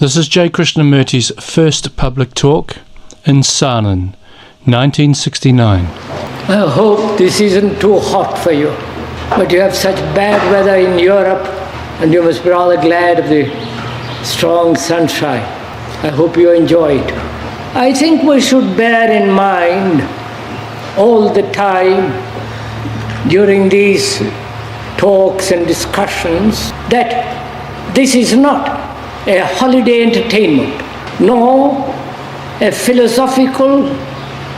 This is J. Krishnamurti's first public talk in Saarinen, 1969. I hope this isn't too hot for you, but you have such bad weather in Europe and you must be rather glad of the strong sunshine. I hope you enjoy it. I think we should bear in mind all the time during these talks and discussions that this is not a holiday entertainment, nor a philosophical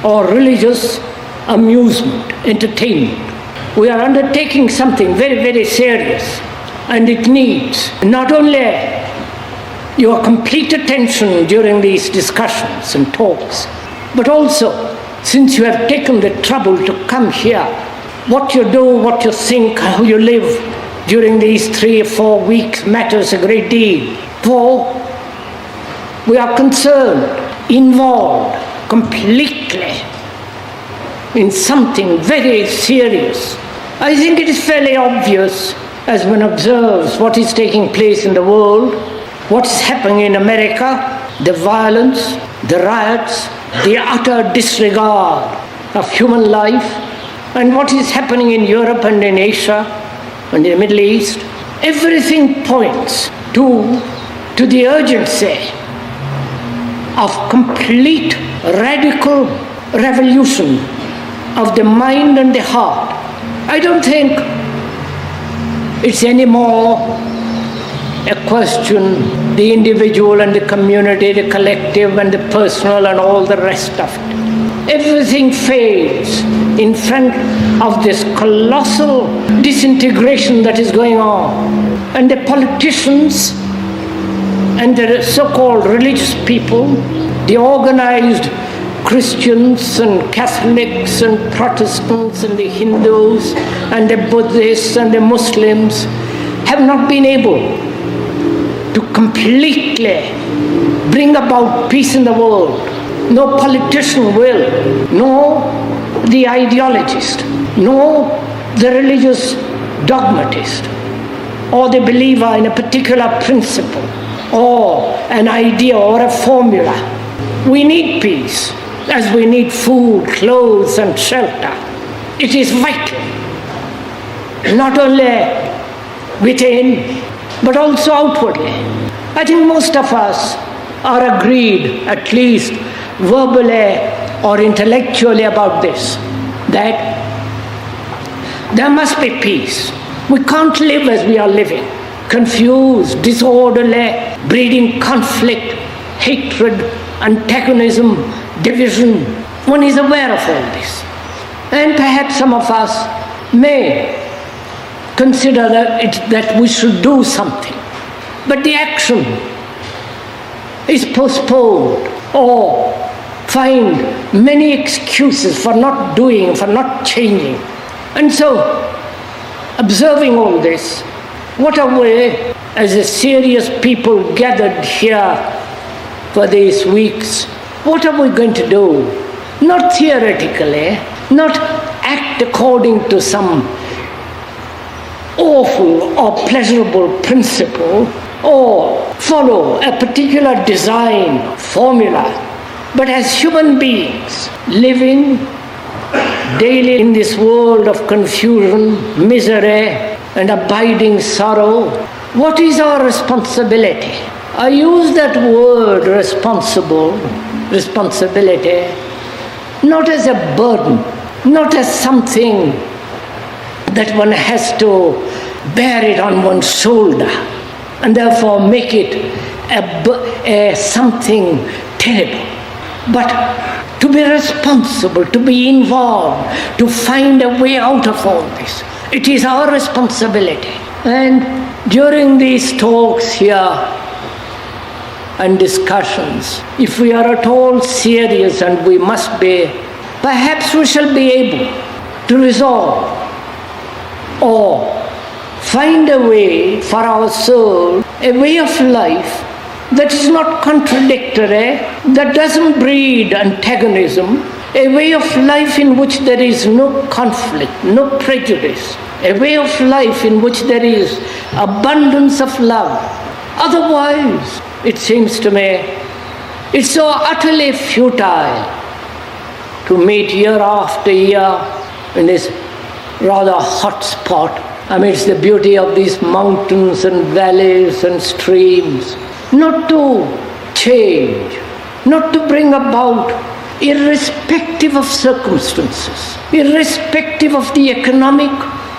or religious amusement, entertainment. We are undertaking something very, very serious, and it needs not only your complete attention during these discussions and talks, but also, since you have taken the trouble to come here, what you do, what you think, how you live during these 3 or 4 weeks matters a great deal. For we are concerned, involved completely in something very serious. I think it is fairly obvious as one observes what is taking place in the world, what is happening in America, the violence, the riots, the utter disregard of human life, and what is happening in Europe and in Asia and in the Middle East. Everything points to the urgency of complete radical revolution of the mind and the heart. I don't think it's anymore a question, the individual and the community, the collective and the personal and all the rest of it. Everything fades in front of this colossal disintegration that is going on. And the politicians and the so-called religious people, the organized Christians and Catholics and Protestants and the Hindus and the Buddhists and the Muslims have not been able to completely bring about peace in the world. No politician will, nor the ideologist, nor the religious dogmatist, or the believer in a particular principle, or an idea or a formula. We need peace, as we need food, clothes, and shelter. It is vital, not only within, but also outwardly. I think most of us are agreed, at least verbally or intellectually, about this, that there must be peace. We can't live as we are living, confused, disorderly, breeding conflict, hatred, antagonism, division. One is aware of all this. And perhaps some of us may consider that we should do something. But the action is postponed, or find many excuses for not doing, for not changing. And so, observing all this, what are we, as a serious people gathered here for these weeks, what are we going to do? Not theoretically, not act according to some awful or pleasurable principle, or follow a particular design, formula, but as human beings living daily in this world of confusion, misery, and abiding sorrow. What is our responsibility? I use that word responsibility, not as a burden, not as something that one has to bear it on one's shoulder and therefore make it a something terrible. But to be responsible, to be involved, to find a way out of all this. It is our responsibility. And during these talks here and discussions, if we are at all serious, and we must be, perhaps we shall be able to resolve or find a way for our soul, a way of life that is not contradictory, that doesn't breed antagonism, a way of life in which there is no conflict, no prejudice, a way of life in which there is abundance of love. Otherwise, it seems to me, it's so utterly futile to meet year after year in this rather hot spot amidst the beauty of these mountains and valleys and streams, not to change, not to bring about, irrespective of circumstances, irrespective of the economic,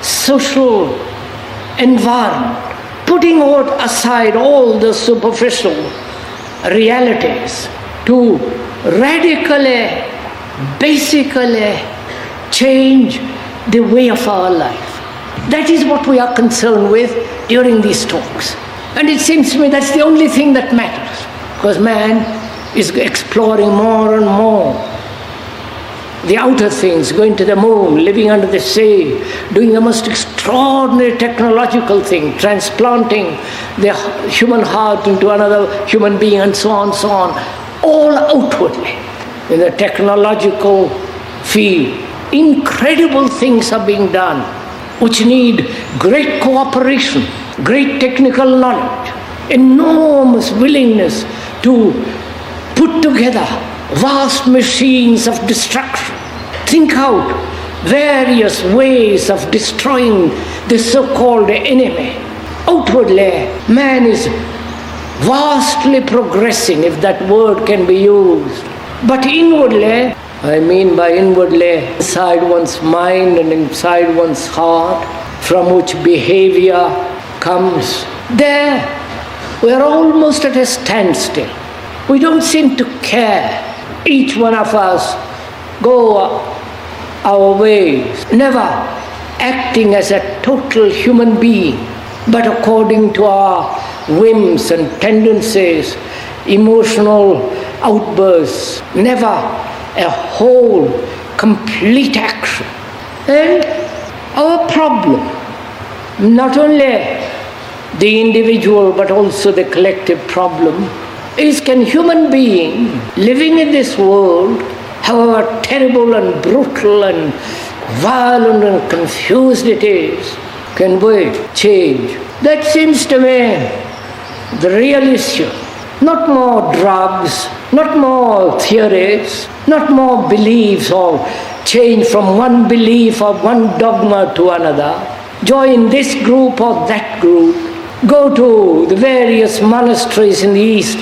social environment, putting aside all the superficial realities, to radically, basically change the way of our life. That is what we are concerned with during these talks. And it seems to me that's the only thing that matters, because man is exploring more and more the outer things, going to the moon, living under the sea, doing the most extraordinary technological thing, transplanting the human heart into another human being, and so on, all outwardly in the technological field. Incredible things are being done, which need great cooperation, great technical knowledge, enormous willingness to put together vast machines of destruction, think out various ways of destroying the so-called enemy. Outwardly, man is vastly progressing, if that word can be used. But inwardly, I mean by inwardly, inside one's mind and inside one's heart, from which behavior comes, there we are almost at a standstill. We don't seem to care. Each one of us go our ways, never acting as a total human being, but according to our whims and tendencies, emotional outbursts, never a whole, complete action. And our problem, not only the individual but also the collective problem, is can human being living in this world, however terrible and brutal and violent and confused it is, can we change? That seems to me the real issue. Not more drugs, not more theories, not more beliefs or change from one belief or one dogma to another. Join this group or that group. Go to the various monasteries in the East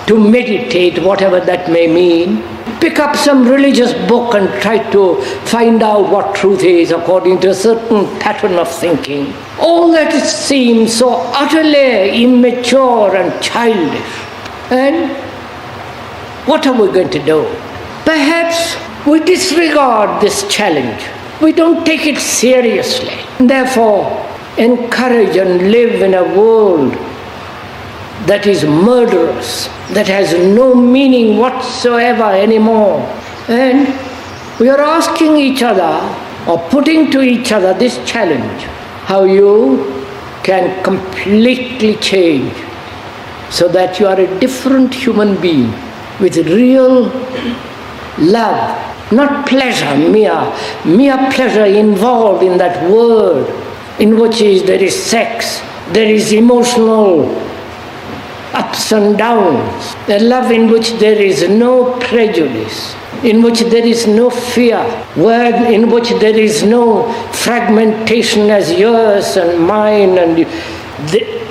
to meditate, whatever that may mean. Pick up some religious book and try to find out what truth is according to a certain pattern of thinking. All that seems so utterly immature and childish. And what are we going to do? Perhaps we disregard this challenge. We don't take it seriously. Therefore, encourage and live in a world that is murderous, that has no meaning whatsoever anymore. And we are asking each other, or putting to each other, this challenge: how you can completely change so that you are a different human being with real love, not pleasure, mere pleasure involved in that word, in which there is sex, there is emotional ups and downs, a love in which there is no prejudice, in which there is no fear, in which there is no fragmentation as yours and mine and the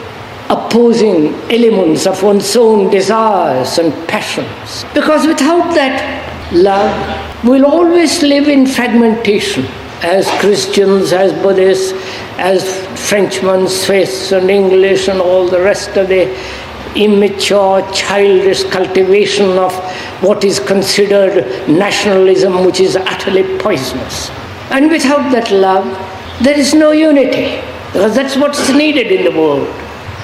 opposing elements of one's own desires and passions. Because without that love, we'll always live in fragmentation, as Christians, as Buddhists, as Frenchmen, Swiss and English and all the rest of the immature, childish cultivation of what is considered nationalism, which is utterly poisonous. And without that love, there is no unity, because that's what's needed in the world.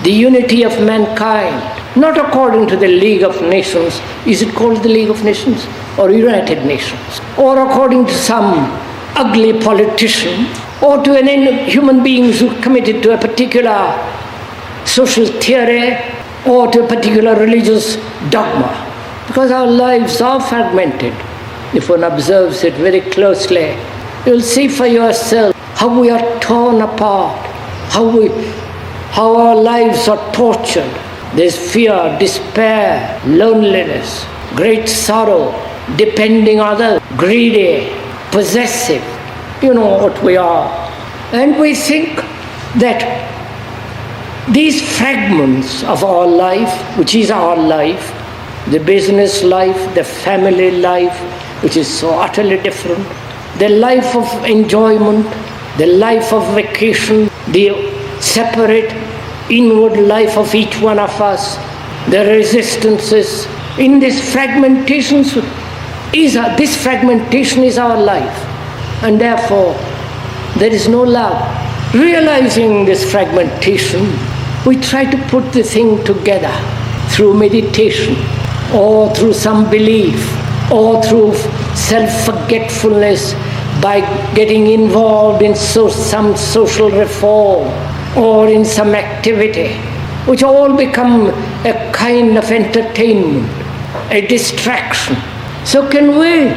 The unity of mankind, not according to the League of Nations. Is it called the League of Nations or United Nations? Or according to some ugly politician, or to an human beings who committed to a particular social theory or to a particular religious dogma. Because our lives are fragmented. If one observes it very closely, you'll see for yourself how we are torn apart, how our lives are tortured, There's fear, despair, loneliness, great sorrow, depending on others, greedy, possessive. You know what we are. And we think that these fragments of our life, which is our life, the business life, the family life, which is so utterly different, the life of enjoyment, the life of vacation, the separate inward life of each one of us, the resistances, in this fragmentation is our life. And therefore, there is no love. Realizing this fragmentation, we try to put the thing together through meditation, or through some belief, or through self-forgetfulness by getting involved in some social reform or in some activity, which all become a kind of entertainment, a distraction. So can we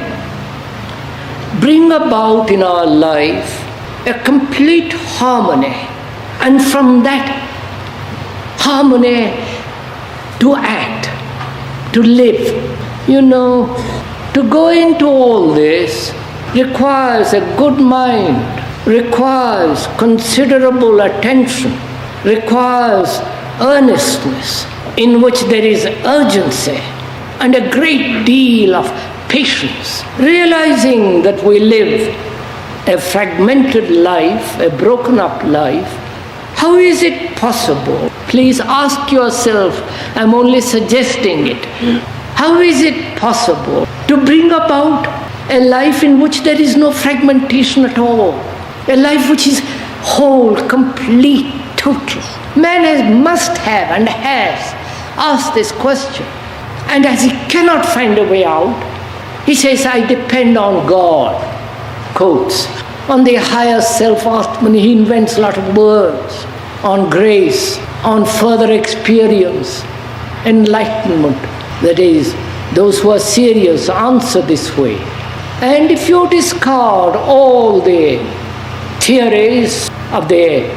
bring about in our life a complete harmony, and from that harmony to act, to live? You know, to go into all this requires a good mind, requires considerable attention, requires earnestness in which there is urgency and a great deal of patience. Realizing that we live a fragmented life, a broken up life, how is it possible? Please ask yourself, I'm only suggesting it. How is it possible to bring about a life in which there is no fragmentation at all? A life which is whole, complete, total. Man must have and has asked this question. And as he cannot find a way out, he says, I depend on God, quotes, on the higher self. When he invents a lot of words, on grace, on further experience, enlightenment. That is, those who are serious answer this way. And if you discard all the theories of the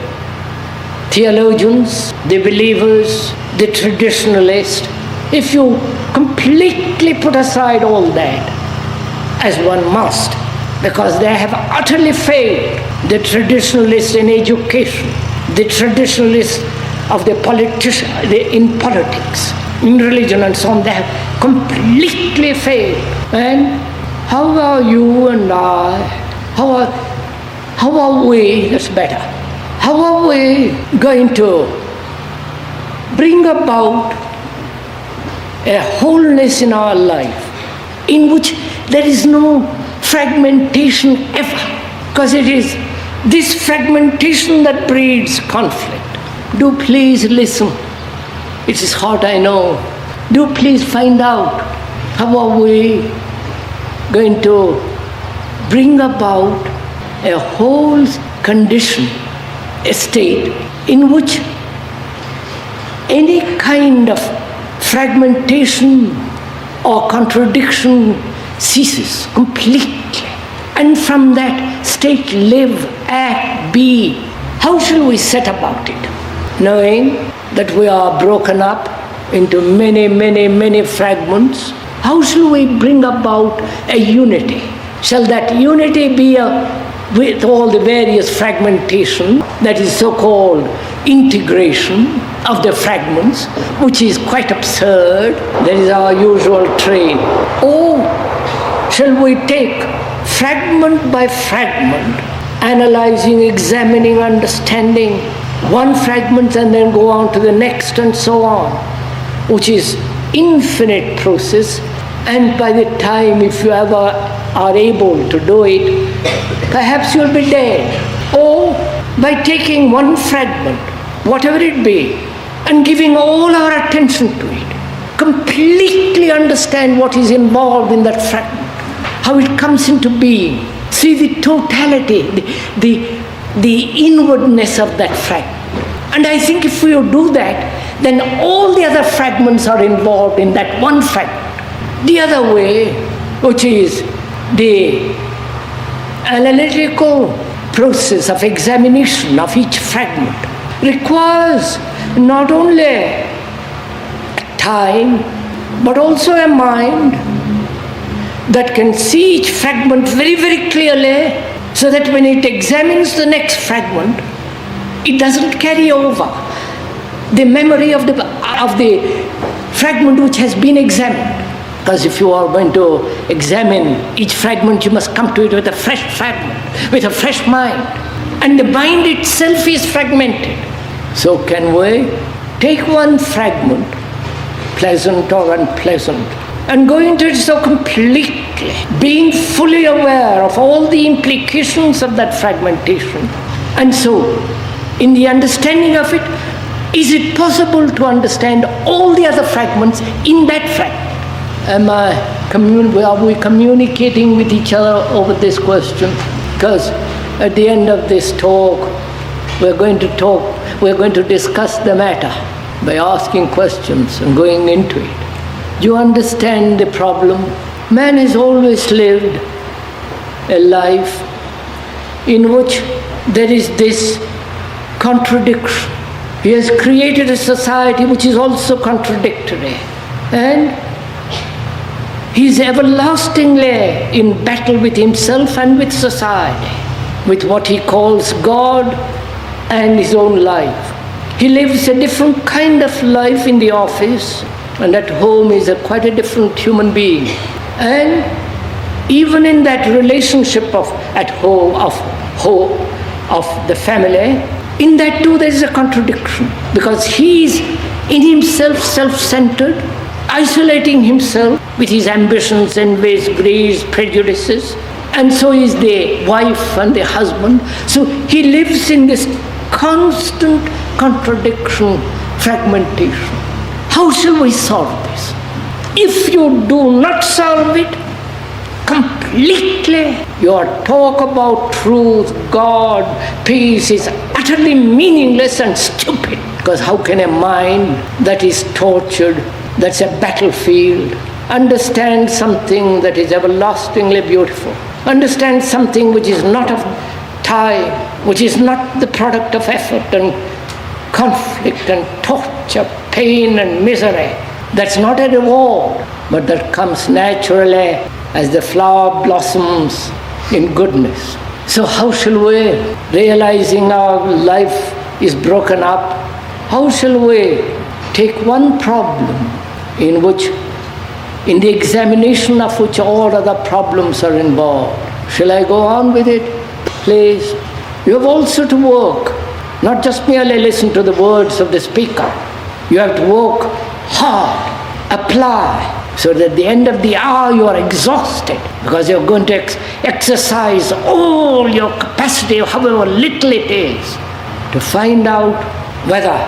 theologians, the believers, the traditionalists, if you completely put aside all that, as one must, because they have utterly failed, the traditionalists in education, the traditionalists of the politician, in politics, in religion and so on, they have completely failed. And how are you and I, how are we, that's better, how are we going to bring about a wholeness in our life in which there is no fragmentation ever? Because it is this fragmentation that breeds conflict. Do please listen. It is hard, I know. Do please find out how are we going to bring about a whole condition, a state in which any kind of fragmentation or contradiction ceases completely. And from that state live, act, be. How shall we set about it? Knowing that we are broken up into many, many, many fragments, how shall we bring about a unity? Shall that unity be with all the various fragmentation, that is so-called integration of the fragments, which is quite absurd, that is our usual train? Or shall we take fragment by fragment, analyzing, examining, understanding one fragment and then go on to the next and so on, which is infinite process, and by the time, if you ever are able to do it, perhaps you'll be dead. Or by taking one fragment, whatever it be, and giving all our attention to it, completely understand what is involved in that fragment, how it comes into being, see the totality, the inwardness of that fragment. And I think if we do that, then all the other fragments are involved in that one fragment. The other way, which is the analytical process of examination of each fragment, requires not only time, but also a mind that can see each fragment very, very clearly, so that when it examines the next fragment, it doesn't carry over the memory of the fragment which has been examined. Because if you are going to examine each fragment, you must come to it with a fresh fragment, with a fresh mind. And the mind itself is fragmented. So can we take one fragment, pleasant or unpleasant, and go into it so completely, being fully aware of all the implications of that fragmentation. And so, in the understanding of it, is it possible to understand all the other fragments in that fragment? Are we communicating with each other over this question? Because at the end of this talk, we're going to discuss the matter by asking questions and going into it. Do you understand the problem? Man has always lived a life in which there is this contradiction. He has created a society which is also contradictory. And he is everlastingly in battle with himself and with society, with what he calls God and his own life. He lives a different kind of life in the office, and at home is quite a different human being. And even in that relationship of the family, in that too there is a contradiction, because he is in himself self-centered, isolating himself with his ambitions, envies, greeds, prejudices, and so is the wife and the husband. So he lives in this constant contradiction, fragmentation. How shall we solve this? If you do not solve it completely, your talk about truth, God, peace is utterly meaningless and stupid. Because how can a mind that is tortured, that's a battlefield, understand something that is everlastingly beautiful, understand something which is not of time, which is not the product of effort and conflict and torture, pain and misery, that's not a reward, but that comes naturally as the flower blossoms in goodness. So how shall we, realizing our life is broken up, how shall we take one problem in the examination of which all other problems are involved? Shall I go on with it? Please. You have also to work, not just merely listen to the words of the speaker. You have to work hard, apply, so that at the end of the hour you are exhausted, because you're going to exercise all your capacity, however little it is, to find out whether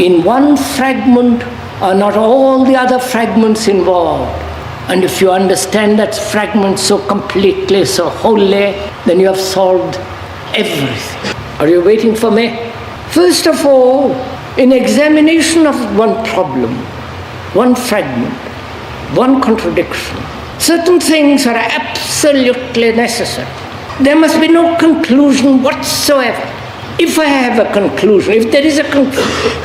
in one fragment are not all the other fragments involved. And if you understand that fragment so completely, so wholly, then you have solved everything. Are you waiting for me? First of all, in examination of one problem, one fragment, one contradiction, certain things are absolutely necessary. There must be no conclusion whatsoever. If I have a conclusion, if there is a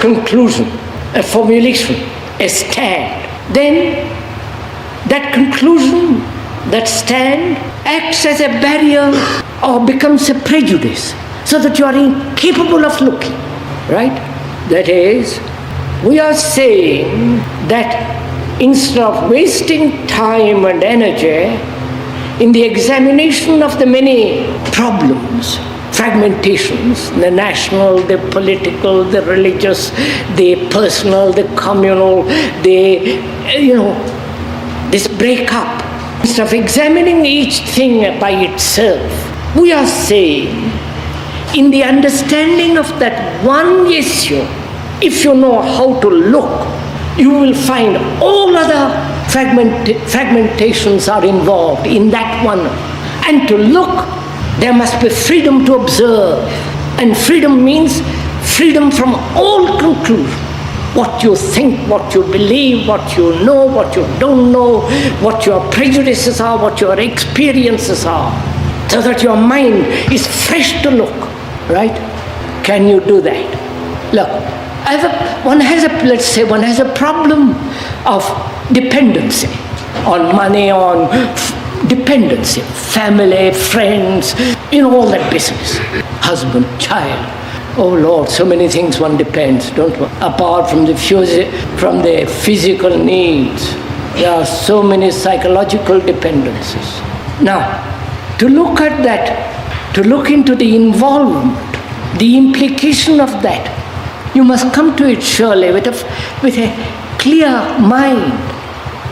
conclusion, a formulation, a stand, then that conclusion, that stand, acts as a barrier or becomes a prejudice, so that you are incapable of looking, right? That is, we are saying that instead of wasting time and energy in the examination of the many problems, fragmentations, the national, the political, the religious, the personal, the communal, this breakup, instead of examining each thing by itself, we are saying, in the understanding of that one issue, if you know how to look, you will find all other fragmentations are involved in that one. And to look, there must be freedom to observe. And freedom means freedom from all conclusion. What you think, what you believe, what you know, what you don't know, what your prejudices are, what your experiences are, so that your mind is fresh to look, right? Can you do that? Look, one has a problem of dependency on money, on dependency, family, friends, all that business. Husband, child. Oh Lord, so many things one depends, don't one? Apart from the physical needs, there are so many psychological dependencies. Now, to look at that, to look into the involvement, the implication of that, you must come to it surely with a clear mind,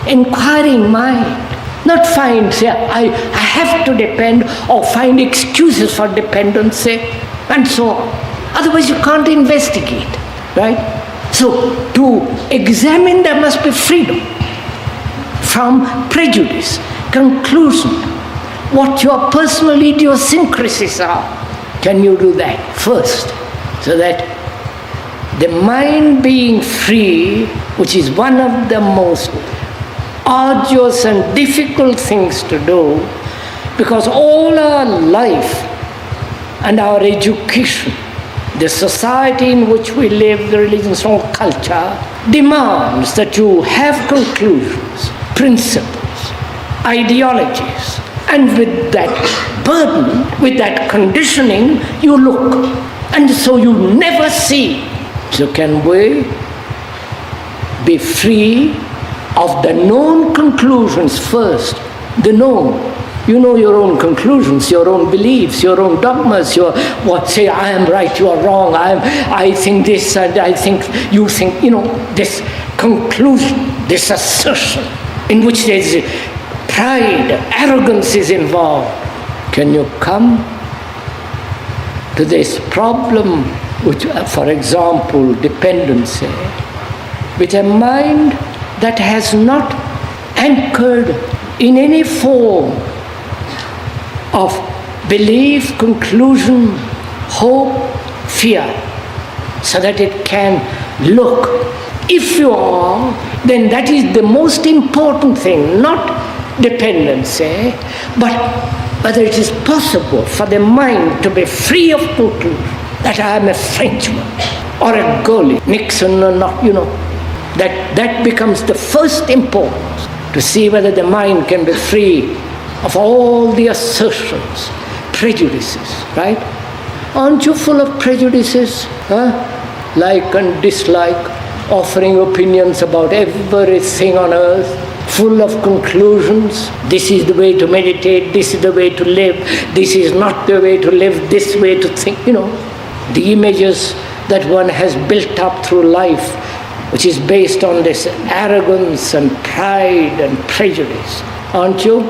inquiring mind. Not find, say, I have to depend, or find excuses for dependency, and so on. Otherwise you can't investigate, right? So to examine, there must be freedom from prejudice, conclusion, what your personal idiosyncrasies are. Can you do that first? So that the mind being free, which is one of the most arduous and difficult things to do, because all our life and our education, the society in which we live, the religions or culture, demands that you have conclusions, principles, ideologies, and with that burden, with that conditioning, you look, and so you never see. So can we be free of the known conclusions first? The known. You know your own conclusions, your own beliefs, your own dogmas, say I am right, you are wrong, I think this and I think you think, this conclusion, this assertion in which there is pride, arrogance is involved. Can you come to this problem, which, for example, dependency, with a mind that has not anchored in any form of belief, conclusion, hope, fear, so that it can look. If you are, then that is the most important thing, not dependency, but whether it is possible for the mind to be free of conclusion, that I am a Frenchman or a Gaulish, Nixon or not, that becomes the first importance, to see whether the mind can be free of all the assertions, prejudices, right? Aren't you full of prejudices? Like and dislike, offering opinions about everything on earth, full of conclusions. This is the way to meditate, this is the way to live, this is not the way to live, this way to think, the images that one has built up through life, which is based on this arrogance and pride and prejudice. Aren't you?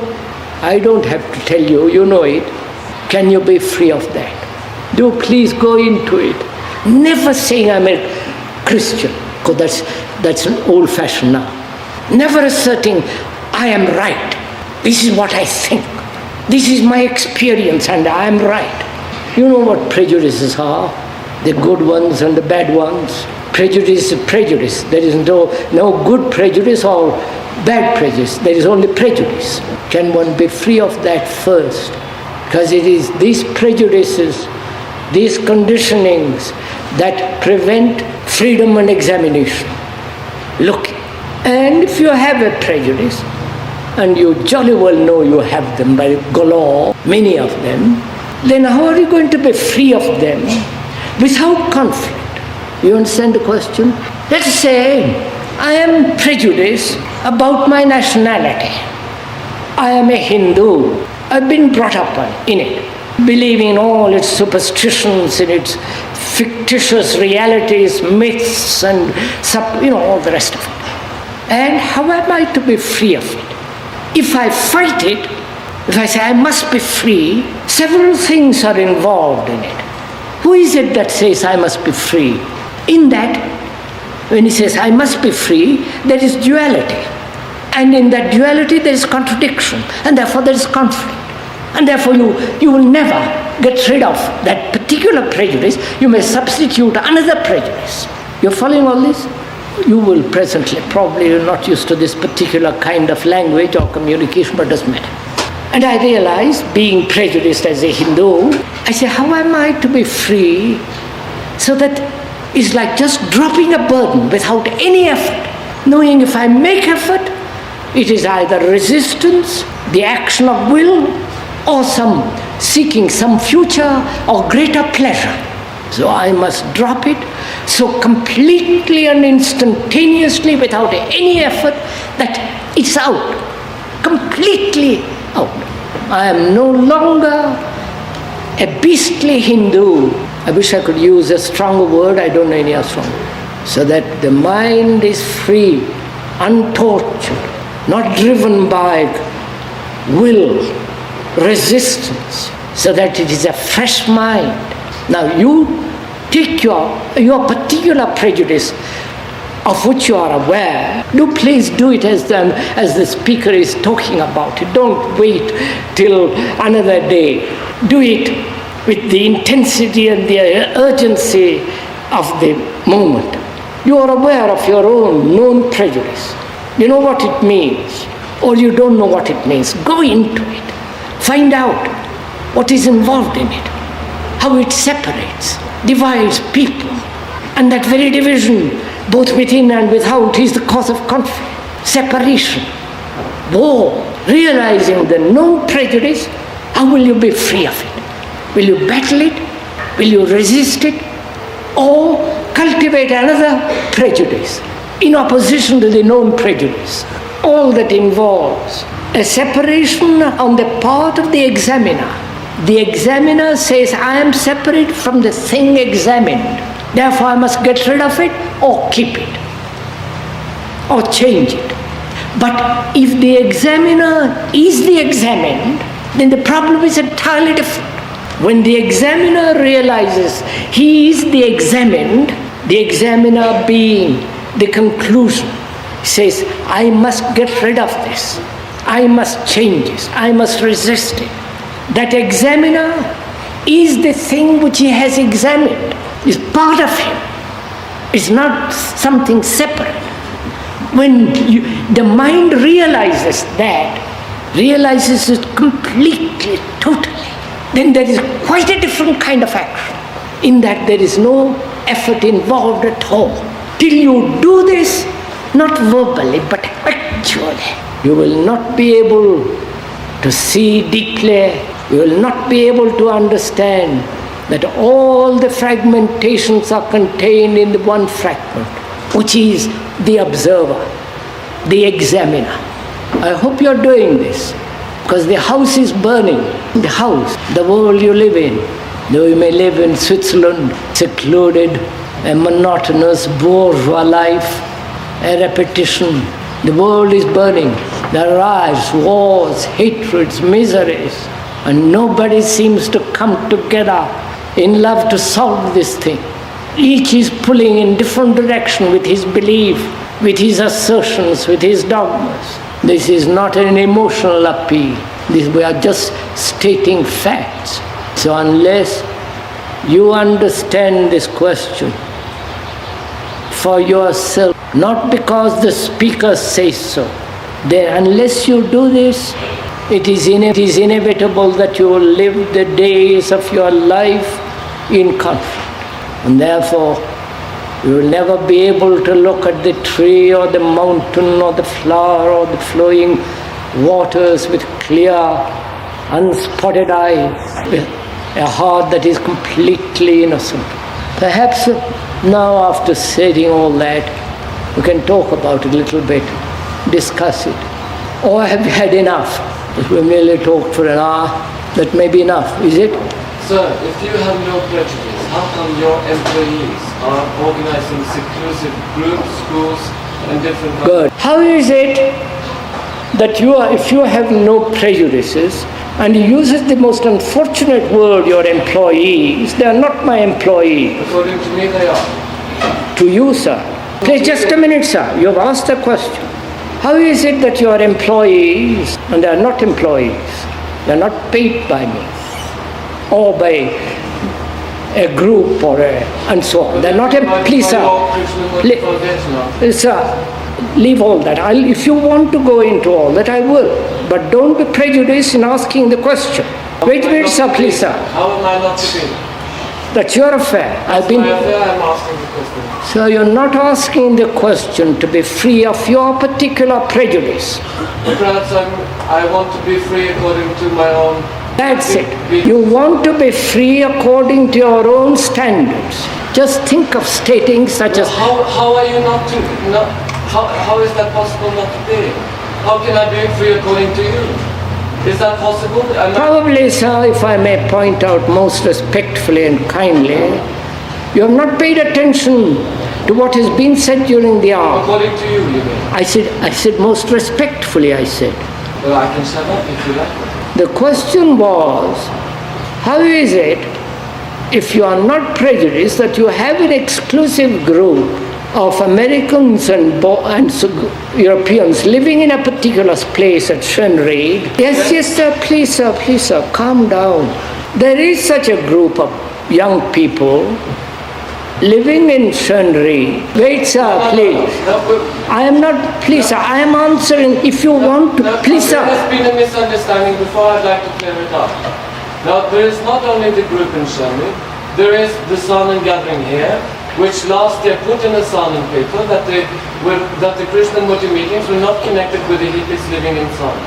I don't have to tell you, you know it. Can you be free of that? Do please go into it. Never saying I'm a Christian, because that's an old-fashioned now. Never asserting I am right. This is what I think. This is my experience and I am right. You know what prejudices are? The good ones and the bad ones. Prejudice is prejudice. There is no good prejudice or bad prejudice. There is only prejudice. Can one be free of that first? Because it is these prejudices, these conditionings that prevent freedom and examination. Looking. And if you have a prejudice, and you jolly well know you have them by galore, many of them, then how are you going to be free of them without conflict? You understand the question? Let's say I am prejudiced about my nationality. I am a Hindu. I've been brought up in it, believing in all its superstitions, in its fictitious realities, myths, and all the rest of it. And how am I to be free of it? If I fight it, if I say I must be free, several things are involved in it. Who is it that says I must be free? In that, when he says I must be free, there is duality. And in that duality there is contradiction, and therefore there is conflict. And therefore you will never get rid of that particular prejudice. You may substitute another prejudice. You're following all this? You will presently, probably you're not used to this particular kind of language or communication, but it doesn't matter. And I realize, being prejudiced as a Hindu, I say, how am I to be free so that is like just dropping a burden without any effort, knowing if I make effort, it is either resistance, the action of will, or some seeking some future or greater pleasure. So I must drop it so completely and instantaneously without any effort that it's out, completely out. I am no longer a beastly Hindu. I wish I could use a stronger word, I don't know any other strong word. So that the mind is free, untortured, not driven by will, resistance, so that it is a fresh mind. Now you take your particular prejudice of which you are aware. Please do it as the speaker is talking about it. Don't wait till another day. Do it with the intensity and the urgency of the moment. You are aware of your own known prejudice. You know what it means, or you don't know what it means. Go into it. Find out what is involved in it, how it separates, divides people. And that very division, both within and without, is the cause of conflict, separation, war. Realizing the known prejudice, how will you be free of it? Will you battle it? Will you resist it? Or cultivate another prejudice in opposition to the known prejudice? All that involves a separation on the part of the examiner. The examiner says, I am separate from the thing examined. Therefore I must get rid of it or keep it or change it. But if the examiner is the examined, then the problem is entirely different. When the examiner realizes he is the examined, the examiner being the conclusion, says, I must get rid of this. I must change this. I must resist it. That examiner is the thing which he has examined, is part of him. It's not something separate. When the mind realizes that, realizes it completely, totally, then there is quite a different kind of action, in that there is no effort involved at all. Till you do this, not verbally, but actually, you will not be able to see deeply, you will not be able to understand that all the fragmentations are contained in the one fragment, which is the observer, the examiner. I hope you're doing this, because the house is burning. The house, the world you live in. Though you may live in Switzerland, secluded, a monotonous bourgeois life, a repetition. The world is burning. There are riots, wars, hatreds, miseries, and nobody seems to come together in love to solve this thing. Each is pulling in different direction with his belief, with his assertions, with his dogmas. This is not an emotional appeal. We are just stating facts. So unless you understand this question for yourself, not because the speaker says so, then unless you do this, it is inevitable that you will live the days of your life in conflict. And therefore, you will never be able to look at the tree or the mountain or the flower or the flowing waters with clear, unspotted eyes, with a heart that is completely innocent. Perhaps now, after saying all that, we can talk about it a little bit, discuss it. Or have you had enough? If we merely talked for an hour, that may be enough, is it? Sir, if you have no prejudice, how come your employees are organizing seclusive groups, schools, and different... Good. How is it that if you have no prejudices, and he uses the most unfortunate word, your employees, they are not my employees. According to me, they are. To you, sir. Please, just a minute, sir. You have asked a question. How is it that you are employees, and they are not employees? They are not paid by me, or by a group, and so on. They are not... Please, sir. Sir, leave all that. If you want to go into all that, I will. But don't be prejudiced in asking the question. Wait, sir, please, sir. How am I not to be? That's your affair. That's my affair, I'm asking the question. So you're not asking the question to be free of your particular prejudice. Perhaps I want to be free according to my own... That's it. You want to be free according to your own standards. Just think of stating such as... How are you not to... How is that possible not to be? How can I be free according to you? Is that possible? Probably, sir, if I may point out most respectfully and kindly, you have not paid attention to what has been said during the hour. According to you, you mean? I said most respectfully, I said. Well, I can shut up if you like. The question was, how is it, if you are not prejudiced, that you have an exclusive group of Americans and Europeans living in a particular place at Shenreid? Yes, sir, please, sir, calm down. There is such a group of young people living in Shenreid. Wait, sir, please. I am not, please, sir, I am answering. If you want to, please, sir. There has been a misunderstanding before. I'd like to clear it up. Now, there is not only the group in Shenreid, there is the Sanan gathering here, which last year put in a Sanan paper that the Krishna Murti meetings were not connected with the hippies living in Sanan.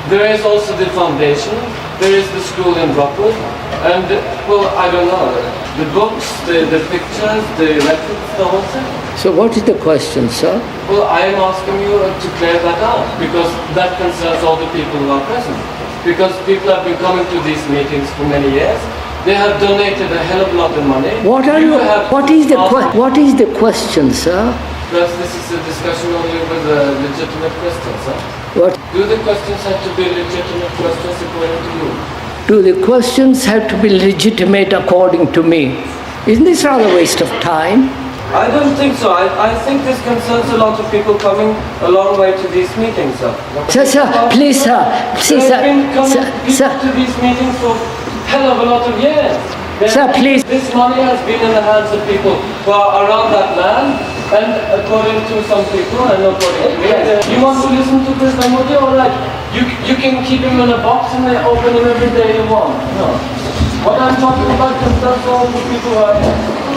There is also the foundation, there is the school in Rockwood, and, well, I don't know, the books, the pictures, the records, the whole thing. So what is the question, sir? Well, I am asking you to clear that out, because that concerns all the people who are present. Because people have been coming to these meetings for many years. They have donated a hell of a lot of money. What is the question, sir? Because this is a discussion only with legitimate questions, sir. What? Do the questions have to be legitimate questions according to you? Do the questions have to be legitimate according to me? Isn't this rather a waste of time? I don't think so. I think this concerns a lot of people coming a long way to these meetings, sir. Sir, please, sir. Please, There have been coming sir. people to these meetings for hell of a lot of years. Sir, please. This money has been in the hands of people who are around that land, and according to some people, and according to me, you want to listen to Krishnamurti? All right. You can keep him in a box and open him every day you want. No. What I'm talking about concerns all the people who are here.